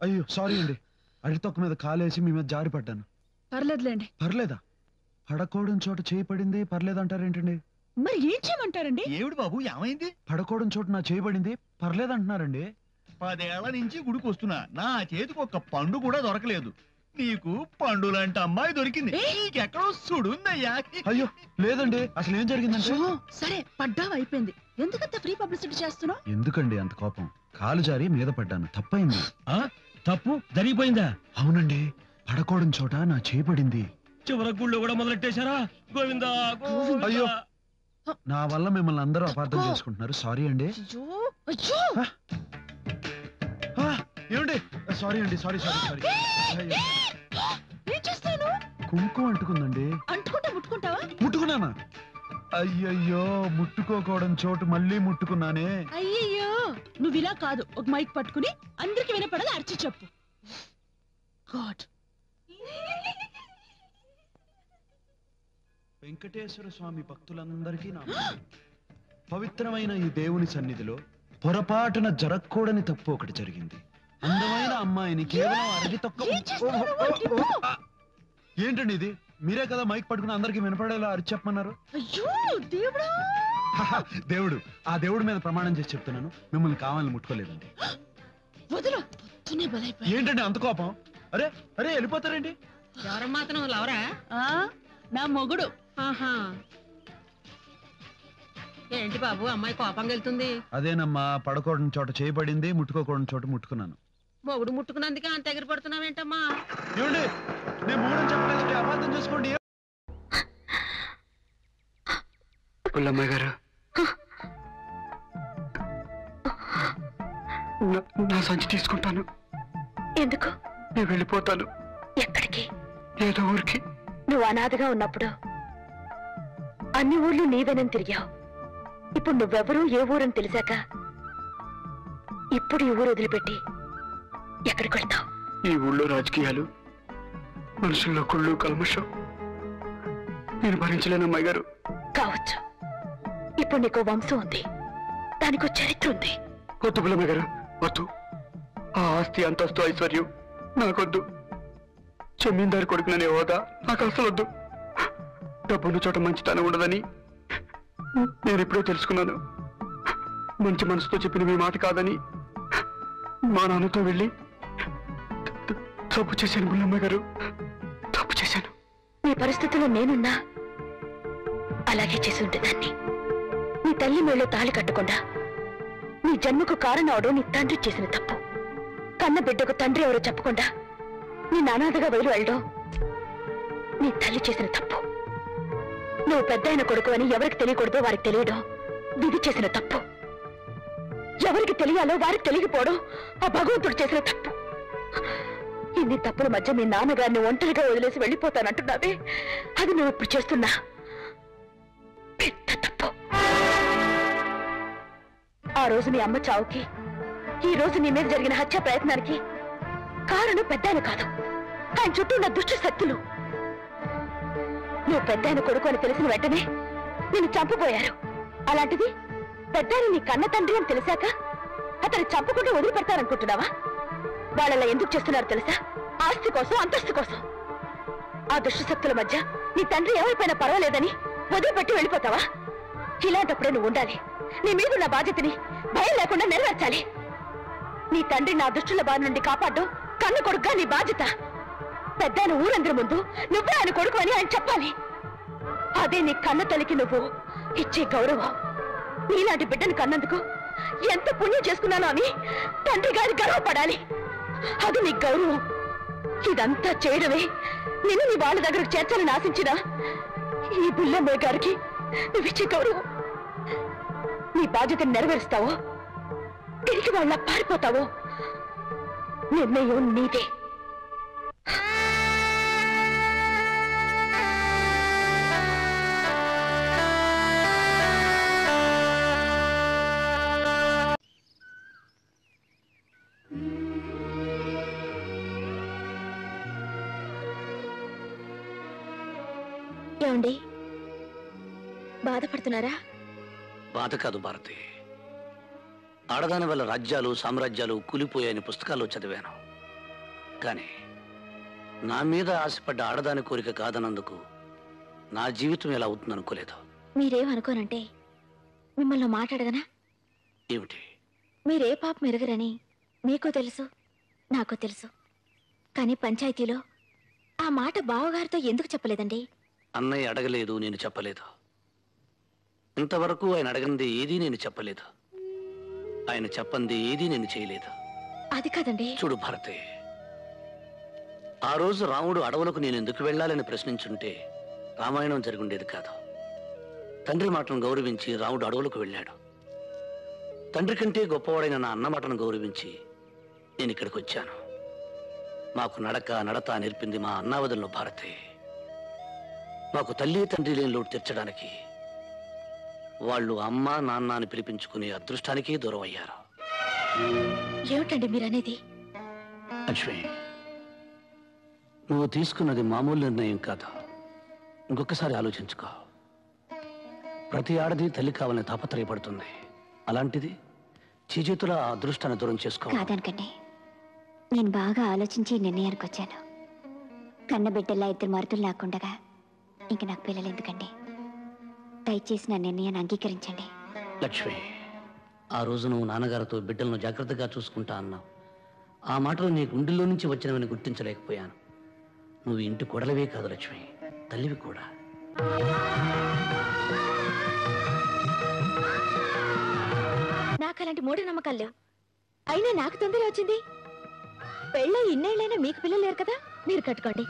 అయ్యో సారీ అండి, అడితొక్క మీద కాలేసి మీ మీద జారి పడ్డాను. పర్లేదులేండి. పర్లేదా? పడకూడని చోట చేయి పడింది పర్లేదంటారేంటండి? మరి ఏం చేయమంటారండి? ఏమిటి బాబు ఏమైంది? పడకూడని చోట నా చేయబడింది పర్లేదంటున్నారండి. 10 ఏళ్ల నుంచి గుడికి వస్తున్నా, నా చేతికి ఒక్క పండు కూడా దొరకలేదు. నీకు పండు లాంటి అమ్మాయి దొరికింది, నీకెక్కడో సుడుందయ్యా. అయ్యో లేదండి, అసలు ఏం జరిగిందంటే. సరే పడ్డావు అయిపోయింది, ఎందుకంత ఫ్రీ పబ్లిసిటీ చేస్తున్నావు? ఎందుకండి అంత కోపం? కాలు జారి మీద పడ్డాను, తప్పైంది. తప్పు జరిగిపోయిందా? అవునండి, పడకూడని చోట నా చేయబడింది. చివర గుళ్ళు కూడా మొదలెట్టేశారా? గోవిందా అయ్యో, నా వల్ల మిమ్మల్ని అందరూ అపార్థం చేసుకుంటున్నారు, సారీ అండి. ఏమండి? సారీ అండి, సారీ సారీ సారీ. ఏం చేస్తాను? కుంకుమ అంటుకుందండి. అంటుకుంటా ముట్టుకుంటావా? ముట్టుకున్నానా? అయ్యయ్యో, ముట్టుకోకూడని చోటు మళ్ళీ ముట్టుకున్నానే. అయ్యయ్యో, నువ్వు ఇలా కాదు, ఒక మైక్ పట్టుకుని అందరికి వినపడాలి, అర్చి చెప్పు. గాడ్. వెంకటేశ్వర స్వామి భక్తులందరికీ నా పవిత్రమైన ఈ దేవుని సన్నిధిలో పొరపాటున జరగకూడని తప్పు ఒకటి జరిగింది. అందమైన అమ్మాయిని కేవలం అరగి తొక్క. ఏంటండి ఇది? మీరే కదా మైక్ పట్టుకుని అందరికి వినపడేలా అరిచి చెప్పమన్నారు. దేవుడు, ఆ దేవుడి మీద ప్రమాణం చేసి చెప్తున్నాను, మిమ్మల్ని కావాలని ముట్టుకోలేదండి. ఏంటండి అంత కోపం? అరే అరే వెళ్ళిపోతారేంటి? ఎవరమ్మా అతను? లవరా? నా మొగుడు. ఏంటి బాబు అమ్మాయి కోపంగా వెళ్తుంది? అదేనమ్మా, పడకూడని చోట చేయబడింది, ముట్టుకోకూడని చోట ముట్టుకున్నాను. మొగుడు ముట్టుకున్నందుకే అంత ఎగిరిపడుతున్నావేంటమ్మా? ఏమండి, నేను మూడని చెప్పలేదండి, అపార్థం చేసుకోండి. పుల్లమ్మాయి గారు, నా సంచి తీసుకుంటాను. ఎందుకు? నేను వెళ్ళిపోతాను. ఎక్కడికి? ఏదో ఊరికి. నువ్వు అనాథగా ఉన్నప్పుడు అన్ని ఊర్లు నీవేనని తిరిగావు. ఇప్పుడు నువ్వెవరూ ఏ ఊరని తెలిసాక ఇప్పుడు ఈ ఊరు వదిలిపెట్టి ఎక్కడికి వెళ్తావు? ఈ ఊళ్ళో రాజకీయాలు, మనుషుల్లో కుళ్ళు కల్మషం నేను భరించలేను అమ్మాయి గారు. కావచ్చు, ఇప్పుడు నీకు వంశం ఉంది, దానికో చరిత్ర ఉంది. వద్దు పుల్లమ్మాయి గారు, వద్దు. ఆ ఆస్తి అంతస్తు ఐశ్వర్యం నాకొద్దు. జమీందారు కొడుకుననే హోదా నాకు అసలు వద్దు. డబ్బున్న చోట మంచితనం ఉండదని నేను ఎప్పుడో తెలుసుకున్నాను. మంచి మనసుతో చెప్పిన మీ మాట కాదని మా నాన్నతో వెళ్ళి తప్పు చేశాను పుల్లమ్మాయి గారు, తప్పు చేశాను. నీ పరిస్థితుల్లో నేనున్నా అలాగే చేసి ఉండేదాన్ని. నీ తల్లి మేళ్ళో తాళి కట్టకుండా నీ జన్మకు కారణం అవడం నీ తండ్రి చేసిన తప్పు. కన్న బిడ్డకు తండ్రి ఎవరో చెప్పకుండా నీ నానాథగా వదిలి వెళ్ళడం నీ తల్లి చేసిన తప్పు. నువ్వు పెద్ద అయిన కొడుకు అని ఎవరికి తెలియకూడదో వారికి తెలియడం విధి చేసిన తప్పు. ఎవరికి తెలియాలో వారికి తెలియకపోవడం ఆ భగవంతుడు చేసిన తప్పు. ఇన్ని తప్పుల మధ్య మీ నాన్నగారిని ఒంటరిగా వదిలేసి వెళ్ళిపోతానంటున్నావే, అది నువ్వు ఇప్పుడు చేస్తున్నా పెద్ద తప్పు. ఆ రోజు నీ అమ్మ చావుకి, ఈ రోజు నీ మీద జరిగిన హత్య ప్రయత్నానికి కారణం పెద్దాయన కాదు, ఆయన చుట్టూ ఉన్న దుష్ట శక్తులు. నువ్వు పెద్దాయన కొడుకు అని తెలిసిన వెంటనే నిన్ను చంపబోయారు. అలాంటిది పెద్దాయన నీ కన్న తండ్రి అని తెలిసాక అతను చంపకుండా వదిలిపెడతారనుకుంటున్నావా? వాళ్ళలా ఎందుకు చేస్తున్నారో తెలుసా? ఆస్తి కోసం, అంతస్తు కోసం. ఆ దుష్ట శక్తుల మధ్య నీ తండ్రి ఎవరిపైనా పర్వాలేదని వదిలిపెట్టి వెళ్ళిపోతావా? ఇలాంటప్పుడే నువ్వు ఉండాలి. నీ మీదున్న బాధ్యతని భయం లేకుండా నెరవేర్చాలి. నీ తండ్రి నా దుష్టుల బారి నుండి కాపాడడం కన్ను కొడుకుగా నీ బాధ్యత. పెద్దాయన ఊరందరి ముందు నువ్వే ఆయన కొడుకు అని ఆయన చెప్పాలి. అదే నీ కన్న తల్లికి నువ్వు ఇచ్చే గౌరవం. నీలాంటి బిడ్డను కన్నందుకు ఎంత పుణ్యం చేసుకున్నానో అని తండ్రి గారి గర్వపడాలి. అది నీ గౌరవం. ఇదంతా చేయడమే నిన్ను నీ వాళ్ళ దగ్గరకు చేర్చాలని ఆశించిన ఈ బుల్లమ్మాయి గారికి నువ్విచ్చే గౌరవం. నీ బాధ్యతను నెరవేరుస్తావో తిరిగి వాళ్ళ పారిపోతావో నిర్ణయం నీదే. ఏమండి, బాధపడుతున్నారా? బాధ కాదు భారతి, ఆడదాని వల్ల రాజ్యాలు సామ్రాజ్యాలు కూలిపోయాయని పుస్తకాల్లో చదివాను. కానీ నా మీద ఆశపడ్డ ఆడదాని కోరిక కాదన్నందుకు నా జీవితం ఎలా అవుతుందనుకోలేదు. మీరేమనుకోనంటే మిమ్మల్ని మాట్లాడగనా? ఏమిటి? మీరే పాపం ఎరగరని మీకో తెలుసు, నాకో తెలుసు. కానీ పంచాయతీలో ఆ మాట బావగారితో ఎందుకు చెప్పలేదండి? అన్నయ్య అడగలేదు, నేను చెప్పలేదు. ఇంతవరకు ఆయన అడగంది ఏదీ నేను చెప్పలేదు. ఆయన చెప్పంది ఏదీ నేను చేయలేదు. అది కాదండి. చూడు భారతి, ఆ రోజు రాముడు అడవులకు నేను ఎందుకు వెళ్ళాలని ప్రశ్నించుంటే రామాయణం జరుగుండేది కాదు. తండ్రి మాటను గౌరవించి రాముడు అడవులకు వెళ్ళాడు. తండ్రి కంటే గొప్పవాడైన నా అన్న మాటను గౌరవించి నేను ఇక్కడికి వచ్చాను. మాకు నడత నేర్పింది మా అన్నావదల్లో భారతి. మాకు తల్లి తండ్రి లేని లోటు తీర్చడానికి వాళ్ళు అమ్మ నాన్న అని పిలిపించుకునే అదృష్టానికి దూరం అయ్యారు. ఏమిటండి మీరనేది? లక్ష్మి, నువ్వు తీసుకున్నది మామూలు నిర్ణయం కాదు. ఇంకొకసారి ఆలోచించుకో. ప్రతి ఆడది తల్లి కావాలని తాపత్రయపడుతుంది. అలాంటిది చేతుల ఆ అదృష్టాన్ని దూరం చేసుకో. కాదనకండి, నేను బాగా ఆలోచించి నిర్ణయానికి వచ్చాను. కన్నబిడ్డల్లా 2 మరుతులు నాకుండగా ఇంక నాకు పిల్లలు ఎందుకండి? దయచేసి నా నిర్ణయాన్ని అంగీకరించండి. లక్ష్మి, ఆ రోజు నువ్వు నాన్నగారితో బిడ్డలను జాగ్రత్తగా చూసుకుంటా అన్నావు. ఆ మాటలు నీ గుండెల్లో నుంచి వచ్చినవని గుర్తించలేకపోయాను. నువ్వు ఇంటి కొడలవే కాదు లక్ష్మి, తల్లివి కూడా. నాకు అలాంటి మూఢనమ్మకాలు లేవు. అయినా నాకు తొందర వచ్చింది. పెళ్ళై ఇన్నేళ్ళైనా మీకు పిల్లలు లేరు కదా, మీరు కట్టుకోండి.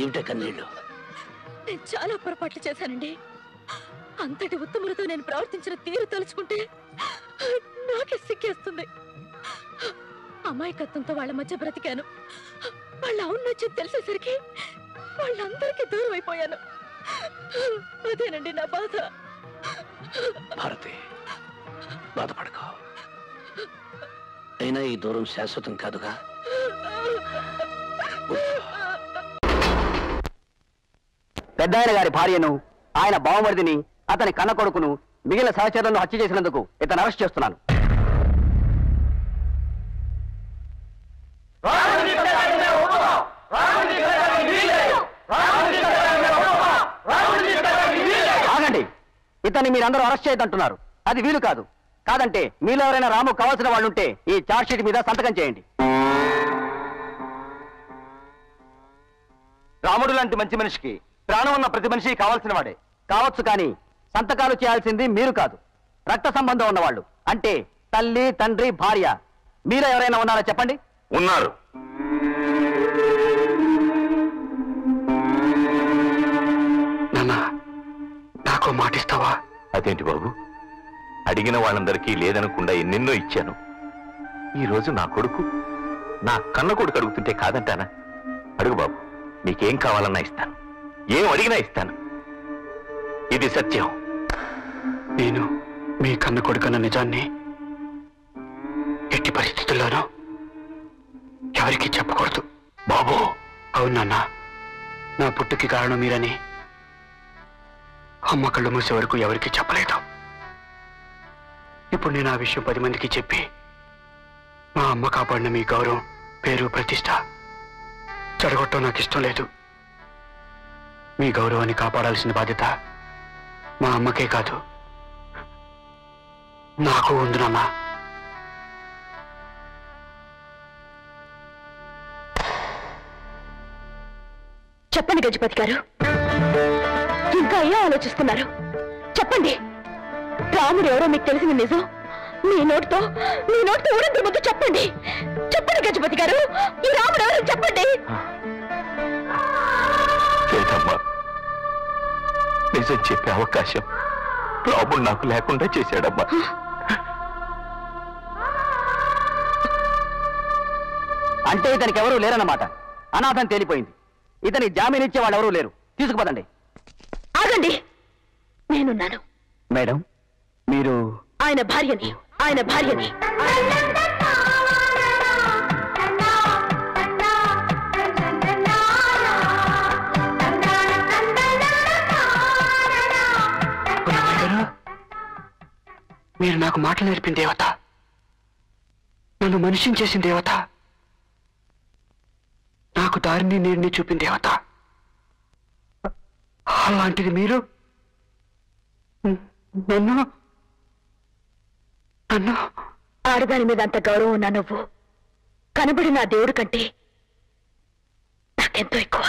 ఏమిటే కన్నీళ్ళు? నేను చాలా పొరపాట్లు చేశానండి. అంతటి ఉత్తములతో నేను ప్రవర్తించిన తీరు తలుచుకుంటే నాకే సిగ్గేస్తుంది. అమాయకత్వంతో వాళ్ళ మధ్య బ్రతికాను. వాళ్ళ అవునొచ్చి తెలిసేసరికి వాళ్ళందరికీ దూరం అయిపోయాను. అదేనండి నా బాధ. భారతి, బాధపడకో. అయినా ఈ దూరం శాశ్వతం కాదుగా. పెద్దాయన గారి భార్యను, ఆయన బావమరిదిని, అతని కన్న కొడుకును, మిగిలిన సహచరులను హత్య చేసినందుకు ఇతను అరెస్ట్ చేస్తున్నాను. ఆగండి, ఇతన్ని మీరందరూ అరెస్ట్ చేయదంటున్నారు. అది వీలు కాదు. కాదంటే మీలో ఎవరైనా రాము కావాల్సిన వాళ్ళుంటే ఈ ఛార్జ్ షీట్ మీద సంతకం చేయండి. రాముడు లాంటి మంచి మనిషికి ప్రాణం ఉన్న ప్రతి మనిషి కావాల్సిన వాడే కావచ్చు. కానీ సంతకాలు చేయాల్సింది మీరు కాదు, రక్త సంబంధం ఉన్నవాళ్ళు. అంటే తల్లి, తండ్రి, భార్య. మీలో ఎవరైనా ఉన్నారా చెప్పండి. ఉన్నారు. నాకు మాటిస్తావా? అదేంటి బాబు, అడిగిన వాళ్ళందరికీ లేదనకుండా ఎన్నెన్నో ఇచ్చాను. ఈ రోజు నా కొడుకు, నా కన్న కొడుకు అడుగుతుంటే కాదంటానా? అడుగు బాబు, నీకేం కావాలన్నా ఇస్తాను, ఏం అడిగినా ఇస్తాను. ఇది సత్యం. నేను మీ కన్న కొడుకన్న నిజాన్ని ఎట్టి పరిస్థితుల్లోనూ ఎవరికి చెప్పకూడదు బాబు. అవునన్నా, నా పుట్టుకి కారణం మీరని అమ్మ కళ్ళు మూసే వరకు ఎవరికి చెప్పలేదు. ఇప్పుడు నేను ఆ విషయం 10 మందికి చెప్పి మా అమ్మ కాపాడిన మీ గౌరవం, పేరు, ప్రతిష్ట చెడగొట్టడం నాకు ఇష్టం లేదు. మీ గౌరవాన్ని కాపాడాల్సిన బాధ్యత మా అమ్మకే కాదు, నాకు ఉంది నాన్న. చెప్పండి గజపతి గారు, ఇంకా ఏం ఆలోచిస్తున్నారు? చెప్పండి. రాముడు ఎవరో మీకు తెలిసిన నిజం మీ నోటితో ఊరందరి ముందు చెప్పండి. చెప్పండి గజపతి గారు, ఈ రాముడు ఎవరో చెప్పండి. లేదమ్మా, నిజం చెప్పే అవకాశం రాముడు నాకు లేకుండా చేశాడమ్మా. అంటే ఇతనికి ఎవరూ లేరన్నమాట. అనాథం తేలిపోయింది. ఇతని జామీన్ ఇచ్చే వాళ్ళు ఎవరూ లేరు. తీసుకుపోదండి. ఆగండి, నేనున్నాను. మేడం, మీరు ఆయన భార్యని. మీరు నాకు మాటలు నేర్పిన దేవత. నన్ను మనిషిని చేసిన దేవత, నాకు దారిని నీరుని చూపిన దేవత. అలాంటిది మీరు నన్ను నన్ను ఆడదాని మీద అంత గౌరవం ఉన్నా నువ్వు కనబడి నా దేవుడి కంటే నాకెంతో ఎక్కువ.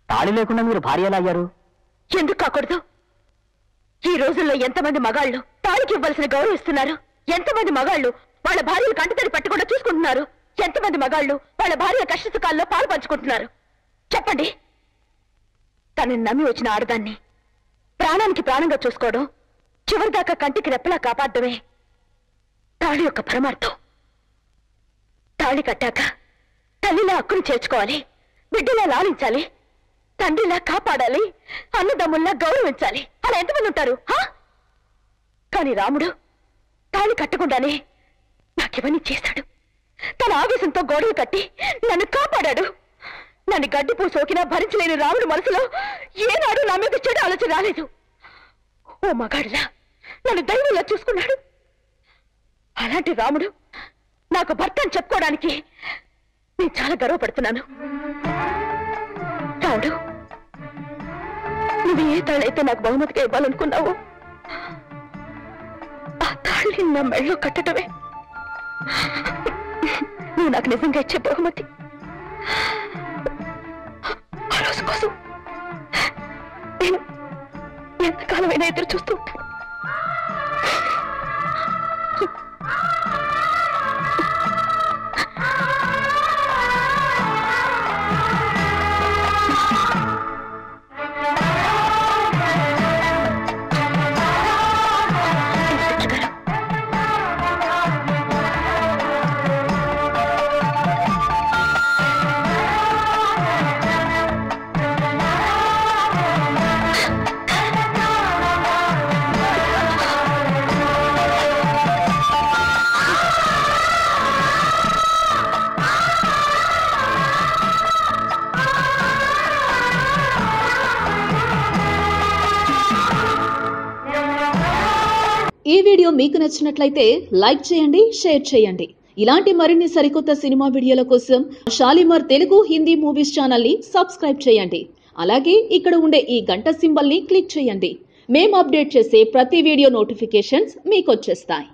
తాళి లేకుండా మీరు భార్య ఎలా అయ్యారు? ఎందుకు కాకూడదు? ఈ రోజుల్లో ఎంతమంది మగాళ్ళు తాళికి ఇవ్వాల్సిన గౌరవం ఇస్తున్నారు? ఎంతమంది మగాళ్ళు వాళ్ళ భార్యలు కంటితడి పట్టకుండా చూసుకుంటున్నారు? ఎంతమంది మగాళ్ళు వాళ్ళ భార్య కష్ట సుఖాల్లో పాలు పంచుకుంటున్నారు? చెప్పండి. తనని నమ్మి వచ్చిన ఆడదాన్ని ప్రాణానికి ప్రాణంగా చూసుకోవడం, చివరిదాకా కంటికి రెప్పలా కాపాడమే తాళి యొక్క పరమార్థం. తాళి కట్టాక తల్లిలా హక్కును చేర్చుకోవాలి, బిడ్డలా లాలించాలి, తండ్రిలా కాపాడాలి, అన్నదమ్ముల్లా గౌరవించాలి. అలా ఎంతమంది ఉంటారు? కానీ రాముడు తాళి కట్టకుండానే నాకివన్నీ చేశాడు. తన ఆవేశంతో గొడవ కట్టి నన్ను కాపాడాడు. నన్ను గడ్డిపూ సోకినా భరించలేని రాముడు మనసులో ఏనాడు నా మీద చెడు ఆలోచన రాలేదు. ఓ మగాడిలా నన్ను దైవంలా చూసుకున్నాడు. అలాంటి రాముడు నాకు భర్త అని చెప్పుకోవడానికి నేను చాలా గర్వపడుతున్నాను. రాముడు, నువ్వు ఏ తాళైతే నాకు బహుమతిగా ఇవ్వాలనుకున్నావు ఆ తాళి నా మెళ్ళో కట్టడమే నువ్వు నాకు నిజంగా ఇచ్చే బహుమతి. ఆ రోజు కోసం నేను ఎంతకాలమైనా ఎదురు చూస్తూ ఉంటాను. ఈ వీడియో మీకు నచ్చినట్లయితే లైక్ చేయండి, షేర్ చేయండి. ఇలాంటి మరిన్ని సరికొత్త సినిమా వీడియోల కోసం షాలిమార్ తెలుగు హిందీ మూవీస్ ఛానల్ ని సబ్స్క్రైబ్ చేయండి. అలాగే ఇక్కడ ఉండే ఈ గంట సింబల్ ని క్లిక్ చేయండి. మేము అప్డేట్ చేసే ప్రతి వీడియో నోటిఫికేషన్స్ మీకు వచ్చేస్తాయి.